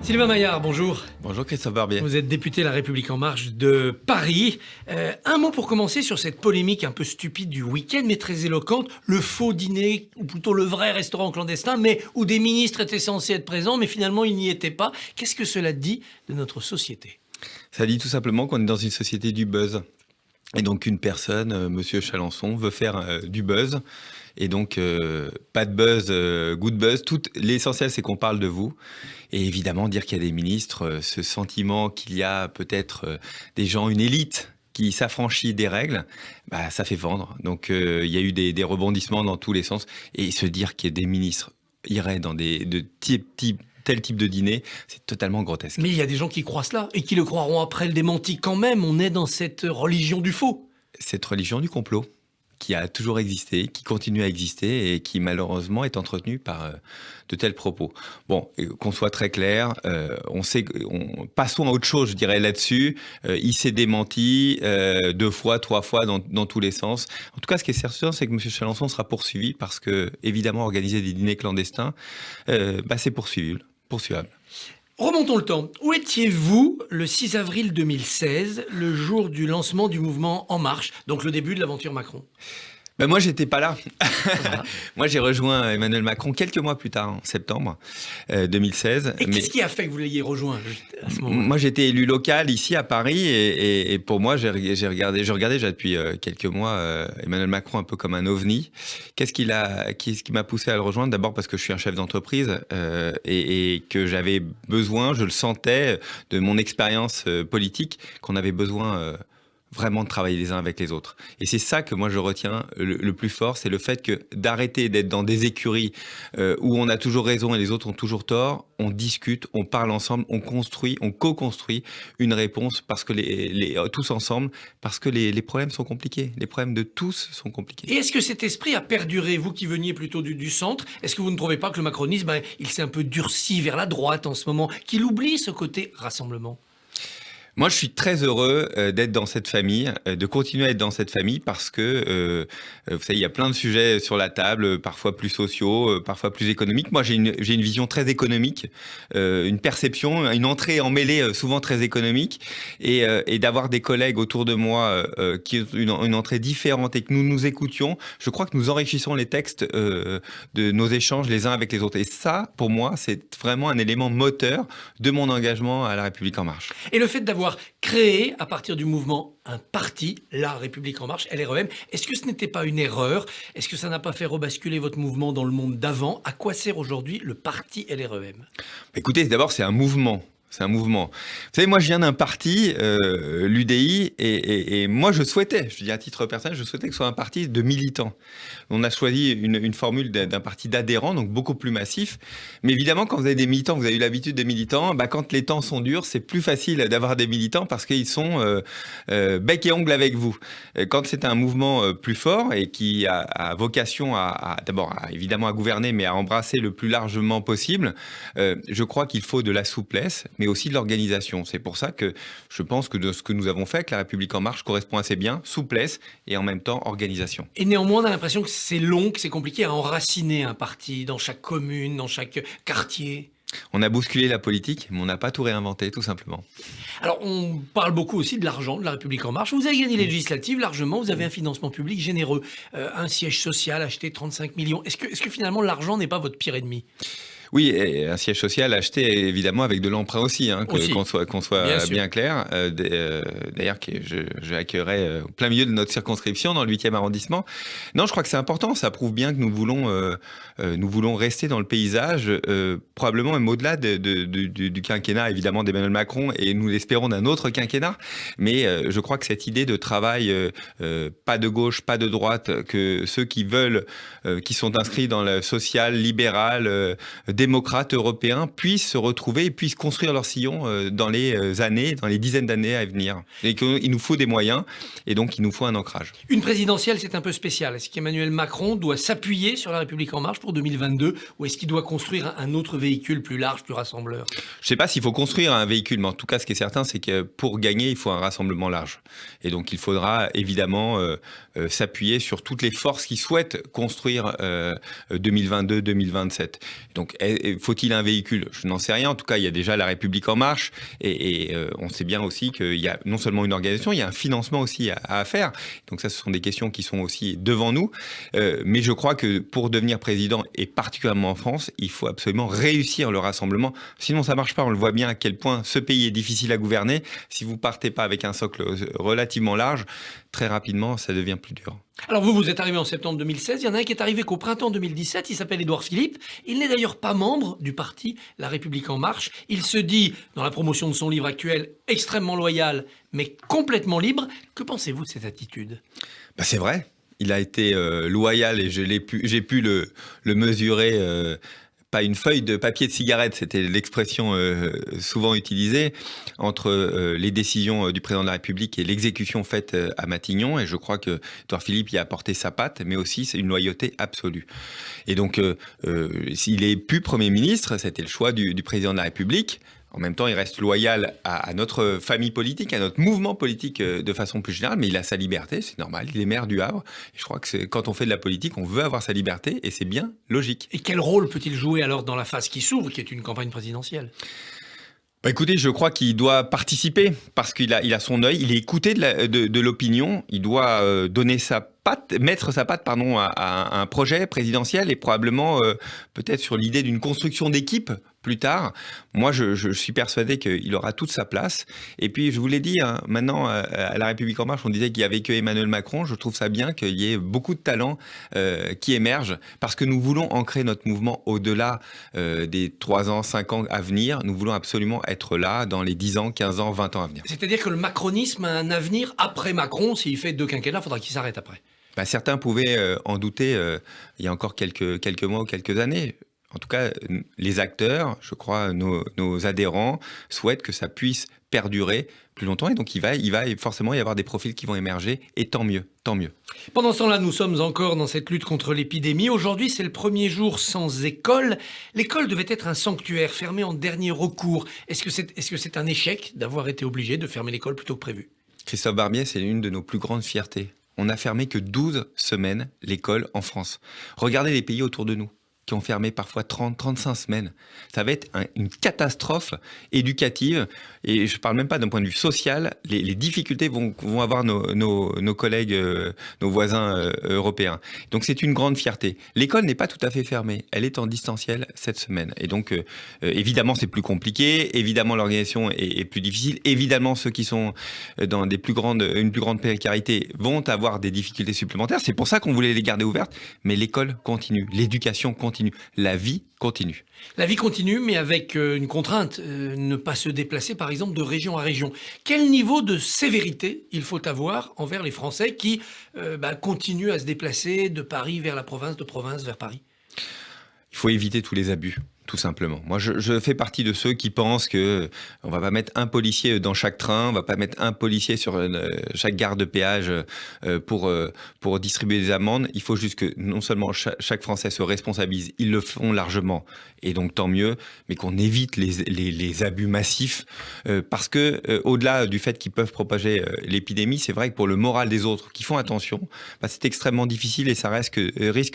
Sylvain Maillard, bonjour. Bonjour Christophe Barbier. Vous êtes député La République En Marche de Paris. Un mot pour commencer sur cette polémique un peu stupide du week-end, mais très éloquente. Le faux dîner, ou plutôt le vrai restaurant clandestin, mais où des ministres étaient censés être présents, mais finalement ils n'y étaient pas. Qu'est-ce que cela dit de notre société ? Ça dit tout simplement qu'on est dans une société du buzz. Et donc une personne, Monsieur Chalençon, veut faire du buzz. Et donc, pas de buzz, good buzz. L'essentiel, c'est qu'on parle de vous. Et évidemment, dire qu'il y a des ministres, ce sentiment qu'il y a peut-être des gens, une élite qui s'affranchit des règles, bah, ça fait vendre. Donc, il y a eu des rebondissements dans tous les sens. Et se dire qu'il y a des ministres iraient dans tel type de dîner, c'est totalement grotesque. Mais il y a des gens qui croient cela et qui le croiront après le démenti quand même. On est dans cette religion du faux. Cette religion du complot qui a toujours existé, qui continue à exister et qui malheureusement est entretenue par de tels propos. Bon, qu'on soit très clair, passons à autre chose, je dirais, là-dessus. Il s'est démenti 2 fois, 3 fois dans tous les sens. En tout cas, ce qui est certain, c'est que M. Chalençon sera poursuivi parce que, évidemment, organiser des dîners clandestins, c'est poursuivable. Remontons le temps. Où étiez-vous le 6 avril 2016, le jour du lancement du mouvement En Marche, donc le début de l'aventure Macron ? Moi, j'étais pas là. Moi, j'ai rejoint Emmanuel Macron quelques mois plus tard, en septembre 2016. Et qu'est-ce qui a fait que vous l'ayez rejoint à ce moment-là ? Moi, j'étais élu local ici à Paris et pour moi, je regardais déjà depuis quelques mois Emmanuel Macron un peu comme un ovni. Qu'est-ce qui m'a poussé à le rejoindre ? D'abord parce que je suis un chef d'entreprise et que j'avais besoin, je le sentais, de mon expérience politique, qu'on avait besoin vraiment de travailler les uns avec les autres. Et c'est ça que moi je retiens le plus fort, c'est le fait que d'arrêter d'être dans des écuries où on a toujours raison et les autres ont toujours tort, on discute, on parle ensemble, on construit, on co-construit une réponse parce que tous ensemble, parce que les problèmes sont compliqués, les problèmes de tous sont compliqués. Et est-ce que cet esprit a perduré, vous qui veniez plutôt du centre ? Est-ce que vous ne trouvez pas que le macronisme, il s'est un peu durci vers la droite en ce moment, qu'il oublie ce côté rassemblement ? Moi, je suis très heureux d'être dans cette famille, de continuer à être dans cette famille parce que, vous savez, il y a plein de sujets sur la table, parfois plus sociaux, parfois plus économiques. Moi, j'ai une vision très économique, une perception, une entrée en mêlée souvent très économique et d'avoir des collègues autour de moi qui ont une entrée différente et que nous nous écoutions, je crois que nous enrichissons les textes de nos échanges les uns avec les autres. Et ça, pour moi, c'est vraiment un élément moteur de mon engagement à La République En Marche. Et le fait d'avoir créé, à partir du mouvement, un parti, La République En Marche, LREM, est-ce que ce n'était pas une erreur ? Est-ce que ça n'a pas fait rebasculer votre mouvement dans le monde d'avant ? À quoi sert aujourd'hui le parti LREM ? Écoutez, d'abord, c'est un mouvement. C'est un mouvement. Vous savez, moi, je viens d'un parti, l'UDI, et moi, je dis à titre personnel, je souhaitais que ce soit un parti de militants. On a choisi une formule d'un parti d'adhérents, donc beaucoup plus massif. Mais évidemment, quand vous avez des militants, vous avez eu l'habitude des militants, quand les temps sont durs, c'est plus facile d'avoir des militants parce qu'ils sont bec et ongle avec vous. Quand c'est un mouvement plus fort et qui a vocation d'abord, évidemment, à gouverner, mais à embrasser le plus largement possible, je crois qu'il faut de la souplesse, mais aussi de l'organisation. C'est pour ça que je pense que de ce que nous avons fait avec La République En Marche correspond assez bien, souplesse et en même temps organisation. Et néanmoins, on a l'impression que c'est long, que c'est compliqué à enraciner un parti dans chaque commune, dans chaque quartier. On a bousculé la politique, mais on n'a pas tout réinventé, tout simplement. Alors, on parle beaucoup aussi de l'argent de La République En Marche. Vous avez gagné les législatives largement, vous avez un financement public généreux, un siège social acheté 35 millions. Est-ce que finalement l'argent n'est pas votre pire ennemi ? Oui, et un siège social acheté évidemment avec de l'emprunt aussi, qu'on soit bien clair. D'ailleurs, je accueillerai au plein milieu de notre circonscription dans le 8e arrondissement. Non, je crois que c'est important. Ça prouve bien que nous voulons rester dans le paysage, probablement même au-delà du quinquennat évidemment d'Emmanuel Macron et nous l'espérons d'un autre quinquennat. Mais je crois que cette idée de travail, pas de gauche, pas de droite, que ceux qui veulent, qui sont inscrits dans le social, libéral, démocrates européens puissent se retrouver et puissent construire leur sillon dans les dizaines d'années à venir. Et qu'il nous faut des moyens et donc il nous faut un ancrage. Une présidentielle, c'est un peu spécial. Est-ce qu'Emmanuel Macron doit s'appuyer sur La République En Marche pour 2022 ou est-ce qu'il doit construire un autre véhicule plus large, plus rassembleur ? Je ne sais pas s'il faut construire un véhicule, mais en tout cas, ce qui est certain, c'est que pour gagner, il faut un rassemblement large. Et donc, il faudra évidemment s'appuyer sur toutes les forces qui souhaitent construire 2022-2027. Donc, faut-il un véhicule? Je n'en sais rien. En tout cas, il y a déjà La République En Marche et on sait bien aussi qu'il y a non seulement une organisation, il y a un financement aussi à faire. Donc ça, ce sont des questions qui sont aussi devant nous. Mais je crois que pour devenir président, et particulièrement en France, il faut absolument réussir le rassemblement. Sinon, ça marche pas. On le voit bien à quel point ce pays est difficile à gouverner. Si vous partez pas avec un socle relativement large, très rapidement, ça devient plus dur. Alors vous êtes arrivé en septembre 2016, il y en a un qui est arrivé qu'au printemps 2017, il s'appelle Édouard Philippe. Il n'est d'ailleurs pas membre du parti La République En Marche. Il se dit, dans la promotion de son livre actuel, extrêmement loyal, mais complètement libre. Que pensez-vous de cette attitude ? C'est vrai, il a été loyal et j'ai pu le mesurer. Pas une feuille de papier de cigarette, c'était l'expression souvent utilisée, entre les décisions du président de la République et l'exécution faite à Matignon. Et je crois que Édouard Philippe y a apporté sa patte, mais aussi c'est une loyauté absolue. Et donc, s'il est plus Premier ministre, c'était le choix du président de la République. En même temps, il reste loyal à notre famille politique, à notre mouvement politique de façon plus générale, mais il a sa liberté, c'est normal, il est maire du Havre. Et je crois que quand on fait de la politique, on veut avoir sa liberté et c'est bien logique. Et quel rôle peut-il jouer alors dans la phase qui s'ouvre, qui est une campagne présidentielle ? Écoutez, je crois qu'il doit participer parce qu'il a son œil, il est écouté de l'opinion, il doit donner mettre sa patte à un projet présidentiel et probablement peut-être sur l'idée d'une construction d'équipe plus tard. Moi, je suis persuadé qu'il aura toute sa place. Et puis, je vous l'ai dit, maintenant, à La République En Marche, on disait qu'il n'y avait que Emmanuel Macron. Je trouve ça bien qu'il y ait beaucoup de talents qui émergent parce que nous voulons ancrer notre mouvement au-delà des 3 ans, 5 ans à venir. Nous voulons absolument être là dans les 10 ans, 15 ans, 20 ans à venir. C'est-à-dire que le macronisme a un avenir après Macron. S'il fait 2 quinquennats, il faudra qu'il s'arrête après. Certains pouvaient en douter il y a encore quelques mois ou quelques années. En tout cas, les acteurs, je crois, nos adhérents souhaitent que ça puisse perdurer plus longtemps. Et donc, il va forcément y avoir des profils qui vont émerger. Et tant mieux, tant mieux. Pendant ce temps-là, nous sommes encore dans cette lutte contre l'épidémie. Aujourd'hui, c'est le premier jour sans école. L'école devait être un sanctuaire fermé en dernier recours. Est-ce que c'est un échec d'avoir été obligé de fermer l'école plutôt que prévu ? Christophe Barbier, c'est l'une de nos plus grandes fiertés. On n'a fermé que 12 semaines l'école en France. Regardez les pays autour de nous qui ont fermé parfois 30, 35 semaines. Ça va être une catastrophe éducative. Et je ne parle même pas d'un point de vue social. Les difficultés vont avoir nos collègues, nos voisins européens. Donc c'est une grande fierté. L'école n'est pas tout à fait fermée. Elle est en distanciel cette semaine. Et donc évidemment c'est plus compliqué. Évidemment l'organisation est plus difficile. Évidemment ceux qui sont dans une plus grande précarité vont avoir des difficultés supplémentaires. C'est pour ça qu'on voulait les garder ouvertes. Mais l'école continue. L'éducation continue. La vie continue. La vie continue, mais avec une contrainte, ne pas se déplacer, par exemple, de région à région. Quel niveau de sévérité il faut avoir envers les Français qui continuent à se déplacer de Paris vers la province, de province vers Paris ? Il faut éviter tous les abus. Tout simplement. Moi, je fais partie de ceux qui pensent que on va pas mettre un policier dans chaque train, on va pas mettre un policier sur chaque gare de péage pour distribuer des amendes. Il faut juste que non seulement chaque Français se responsabilise, ils le font largement, et donc tant mieux, mais qu'on évite les abus massifs, parce que au-delà du fait qu'ils peuvent propager l'épidémie, c'est vrai que pour le moral des autres qui font attention, c'est extrêmement difficile et ça risque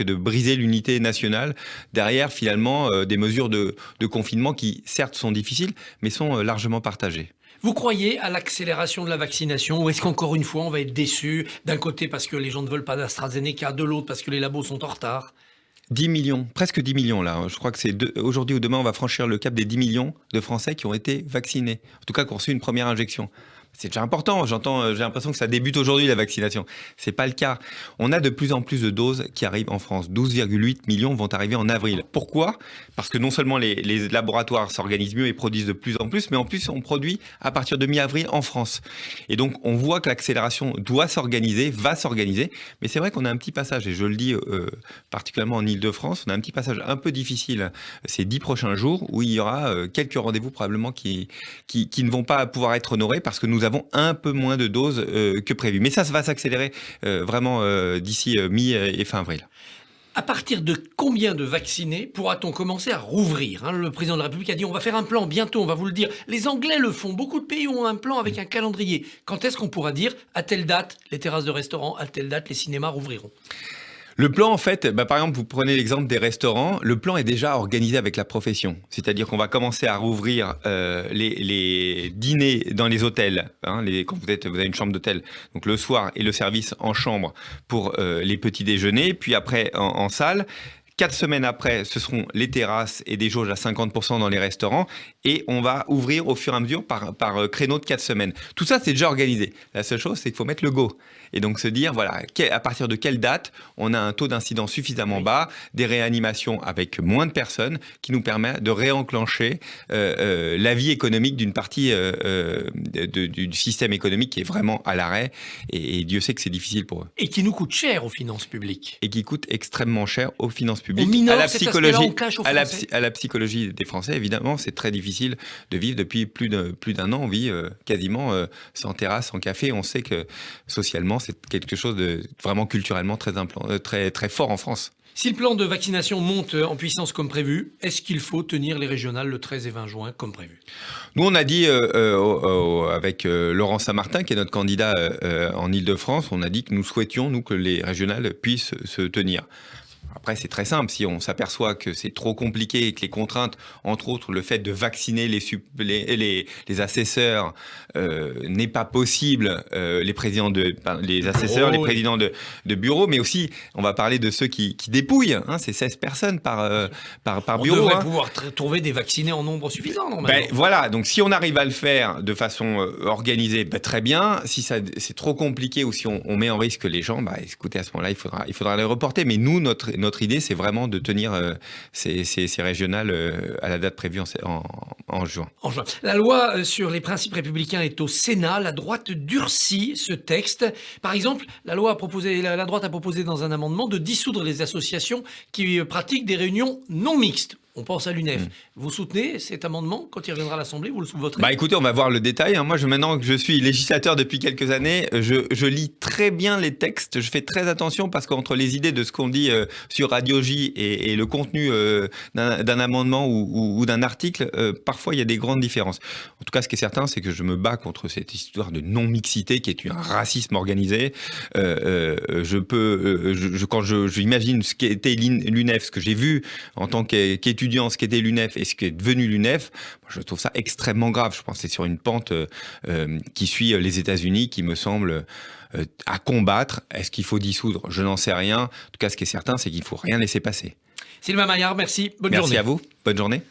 de briser l'unité nationale. Derrière, finalement, des mesures de confinement qui, certes, sont difficiles, mais sont largement partagées. Vous croyez à l'accélération de la vaccination ou est-ce qu'encore une fois, on va être déçu d'un côté parce que les gens ne veulent pas d'AstraZeneca, de l'autre parce que les labos sont en retard ? 10 millions, presque 10 millions là. Je crois que c'est aujourd'hui ou demain, on va franchir le cap des 10 millions de Français qui ont été vaccinés. En tout cas, qui ont reçu une première injection. C'est déjà important. J'ai l'impression que ça débute aujourd'hui, la vaccination. C'est pas le cas. On a de plus en plus de doses qui arrivent en France. 12,8 millions vont arriver en avril. Pourquoi ? Parce que non seulement les laboratoires s'organisent mieux et produisent de plus en plus, mais en plus, on produit à partir de mi-avril en France. Et donc, on voit que l'accélération doit s'organiser, va s'organiser. Mais c'est vrai qu'on a un petit passage, et je le dis particulièrement en Ile-de-France, on a un petit passage un peu difficile ces 10 prochains jours où il y aura quelques rendez-vous probablement qui ne vont pas pouvoir être honorés parce que nous avons un peu moins de doses que prévu. Mais ça va s'accélérer vraiment d'ici mi- et fin avril. À partir de combien de vaccinés pourra-t-on commencer à rouvrir ? Le président de la République a dit on va faire un plan bientôt, on va vous le dire. Les Anglais le font, beaucoup de pays ont un plan avec un calendrier. Quand est-ce qu'on pourra dire à telle date les terrasses de restaurants, à telle date les cinémas rouvriront ? Le plan, en fait, par exemple, vous prenez l'exemple des restaurants, le plan est déjà organisé avec la profession. C'est-à-dire qu'on va commencer à rouvrir les dîners dans les hôtels, quand vous avez une chambre d'hôtel, donc le soir, et le service en chambre pour les petits déjeuners, puis après en salle. 4 semaines après, ce seront les terrasses et des jauges à 50% dans les restaurants. Et on va ouvrir au fur et à mesure par créneau de 4 semaines. Tout ça, c'est déjà organisé. La seule chose, c'est qu'il faut mettre le go. Et donc se dire, voilà, à partir de quelle date on a un taux d'incidence suffisamment bas, des réanimations avec moins de personnes, qui nous permet de réenclencher la vie économique d'une partie du système économique qui est vraiment à l'arrêt. Et Dieu sait que c'est difficile pour eux. Et qui nous coûte cher aux finances publiques. Et qui coûte extrêmement cher aux finances publiques. Mineurs, à la psychologie des Français, évidemment, c'est très difficile de vivre depuis plus d'un an. On vit quasiment sans terrasse, sans café. On sait que socialement, c'est quelque chose de vraiment culturellement très, très fort en France. Si le plan de vaccination monte en puissance comme prévu, est-ce qu'il faut tenir les régionales le 13 et 20 juin comme prévu ? Nous, on a dit avec Laurent Saint-Martin, qui est notre candidat en Ile-de-France, on a dit que nous souhaitions, nous, que les régionales puissent se tenir. Après, c'est très simple. Si on s'aperçoit que c'est trop compliqué et que les contraintes, entre autres, le fait de vacciner les assesseurs n'est pas possible, les assesseurs, les présidents de bureaux, mais aussi, on va parler de ceux qui dépouillent. C'est 16 personnes par bureau. On devrait pouvoir trouver des vaccinés en nombre suffisant, normalement. Voilà. Donc, si on arrive à le faire de façon organisée, très bien. Si c'est trop compliqué ou si on met en risque les gens, écoutez, à ce moment-là, il faudra les reporter. Mais nous, notre idée, c'est vraiment de tenir ces régionales à la date prévue en juin. La loi sur les principes républicains est au Sénat. La droite durcit ce texte. Par exemple, la droite a proposé dans un amendement de dissoudre les associations qui pratiquent des réunions non mixtes. On pense à l'UNEF. Vous soutenez cet amendement quand il reviendra à l'Assemblée? Vous le voterez? Écoutez, on va voir le détail. Moi, maintenant que je suis législateur depuis quelques années, je lis très bien les textes. Je fais très attention parce qu'entre les idées de ce qu'on dit sur Radio J et le contenu d'un amendement ou d'un article, parfois il y a des grandes différences. En tout cas, ce qui est certain, c'est que je me bats contre cette histoire de non-mixité qui est un racisme organisé. Quand j'imagine ce qu'était l'UNEF, ce que j'ai vu en tant qu'étudiant, ce qu'était l'UNEF et ce qui est devenu l'UNEF, je trouve ça extrêmement grave. Je pense que c'est sur une pente qui suit les États-Unis, qui me semble à combattre. Est-ce qu'il faut dissoudre? Je n'en sais rien. En tout cas, ce qui est certain, c'est qu'il ne faut rien laisser passer. Sylvain Maillard, merci. Bonne journée. Merci à vous. Bonne journée.